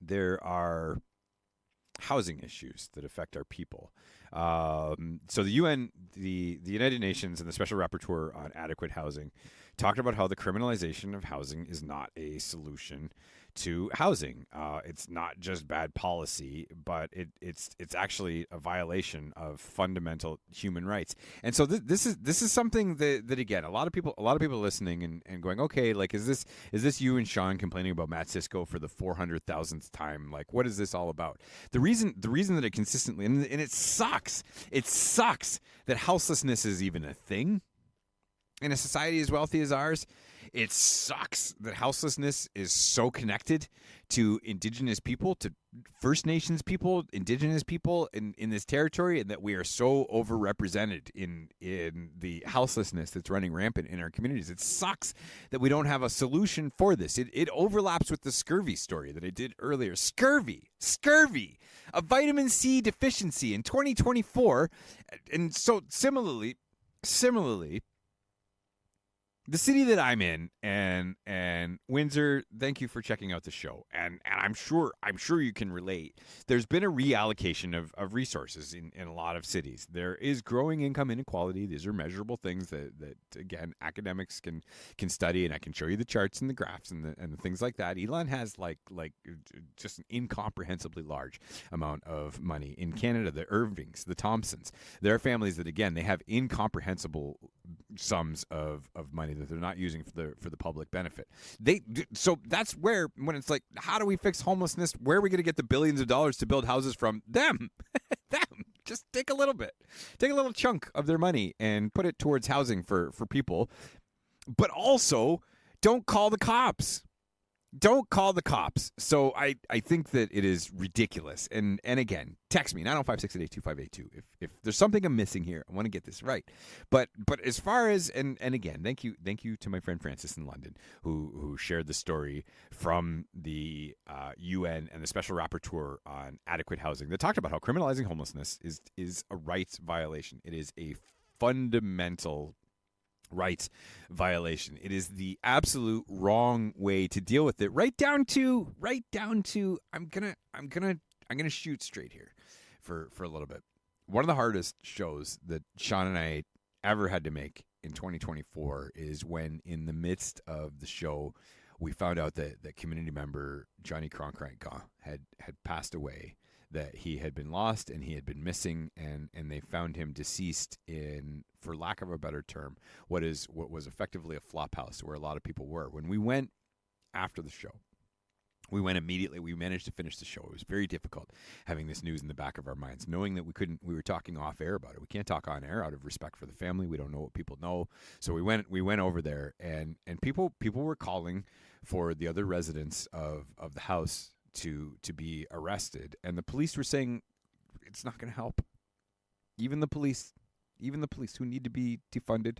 there are housing issues that affect our people. So the UN, the United Nations, and the Special Rapporteur on Adequate Housing talked about how the criminalization of housing is not a solution to housing. It's not just bad policy, but it's actually a violation of fundamental human rights. And so this is something that again, a lot of people listening and going, okay, like is this you and Sean complaining about Matt Cisco for the 400,000th time? Like, what is this all about? The reason that it consistently and it sucks that houselessness is even a thing in a society as wealthy as ours. It sucks that houselessness is so connected to Indigenous people, to First Nations people, Indigenous people in this territory, and that we are so overrepresented in the houselessness that's running rampant in our communities. It sucks that we don't have a solution for this. It overlaps with the scurvy story that I did earlier. Scurvy, a vitamin C deficiency in 2024. And so similarly, the city that I'm in and Windsor, thank you for checking out the show. And I'm sure you can relate. There's been a reallocation of resources in a lot of cities. There is growing income inequality. These are measurable things that again, academics can study, and I can show you the charts and the graphs and the things like that. Elon has like just an incomprehensibly large amount of money. In Canada, the Irvings, the Thompsons, there are families that, again, they have incomprehensible sums of money that they're not using for the public benefit. So that's where, when it's like, how do we fix homelessness? Where are we going to get the billions of dollars to build houses from? Them. Just take a little chunk of their money and put it towards housing for people. But also, don't call the cops. So I think that it is ridiculous. And again, text me 905-688-2582 if there's something I'm missing here. I want to get this right. But as far as and again, thank you to my friend Francis in London who shared the story from the UN and the Special Rapporteur on Adequate Housing that talked about how criminalizing homelessness is a rights violation. It is a fundamental rights violation. It is the absolute wrong way to deal with it. Right down to I'm gonna shoot straight here for a little bit. One of the hardest shows that Sean and I ever had to make in 2024 is when, in the midst of the show, we found out that community member Johnny Cronkite had passed away, that he had been lost and he had been missing, and they found him deceased in, for lack of a better term, what was effectively a flop house where a lot of people were. When we went after the show, we went immediately. We managed to finish the show. It was very difficult having this news in the back of our minds, knowing that we were talking off air about it. We can't talk on air out of respect for the family. We don't know what people know. So we went over there, and people were calling for the other residents of the house to be arrested, and the police were saying it's not going to help. Even the police who need to be defunded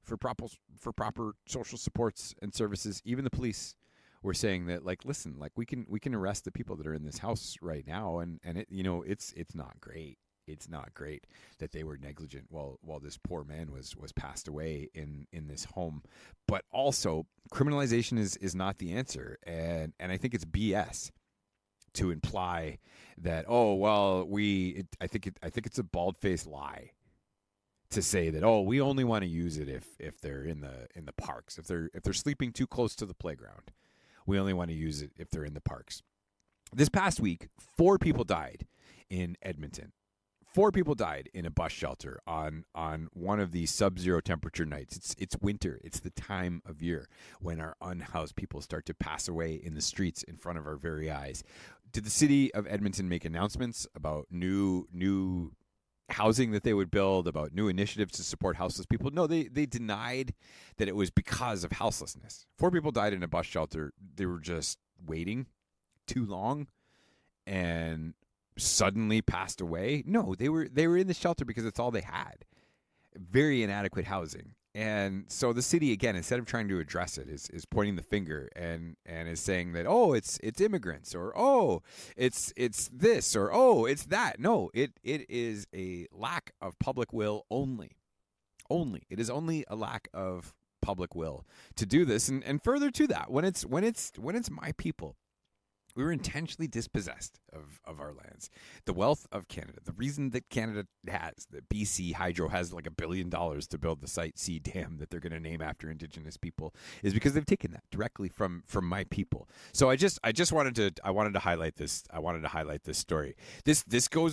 for proper social supports and services, even the police were saying that, like, listen, like, we can arrest the people that are in this house right now, and it, it's not great. It's not great that they were negligent while this poor man was passed away in this home. But also, criminalization is not the answer, and I think it's BS to imply that, oh well, I think it's a bald-faced lie to say that, oh, we only want to use it if they're in the parks, if they're sleeping too close to the playground. We only want to use it if they're in the parks. This past week, 4 people died in Edmonton. 4 people died in a bus shelter on one of these sub-zero temperature nights. It's winter. It's the time of year when our unhoused people start to pass away in the streets in front of our very eyes. Did the city of Edmonton make announcements about new housing that they would build, about new initiatives to support houseless people? No, they denied that it was because of houselessness. 4 people died in a bus shelter. They were just waiting too long and suddenly passed away. No, they were in the shelter because it's all they had. Very inadequate housing. And so the city, again, instead of trying to address it, is pointing the finger and is saying that, oh, it's immigrants, or oh, it's this, or oh, it's that. No, it is a lack of public will only. It is only a lack of public will to do this. And further to that, when it's my people, we were intentionally dispossessed of our lands. The wealth of Canada, the reason that Canada that BC Hydro has like $1 billion to build the Site C Dam that they're going to name after Indigenous people, is because they've taken that directly from my people. So I wanted to highlight this. I wanted to highlight this story. This goes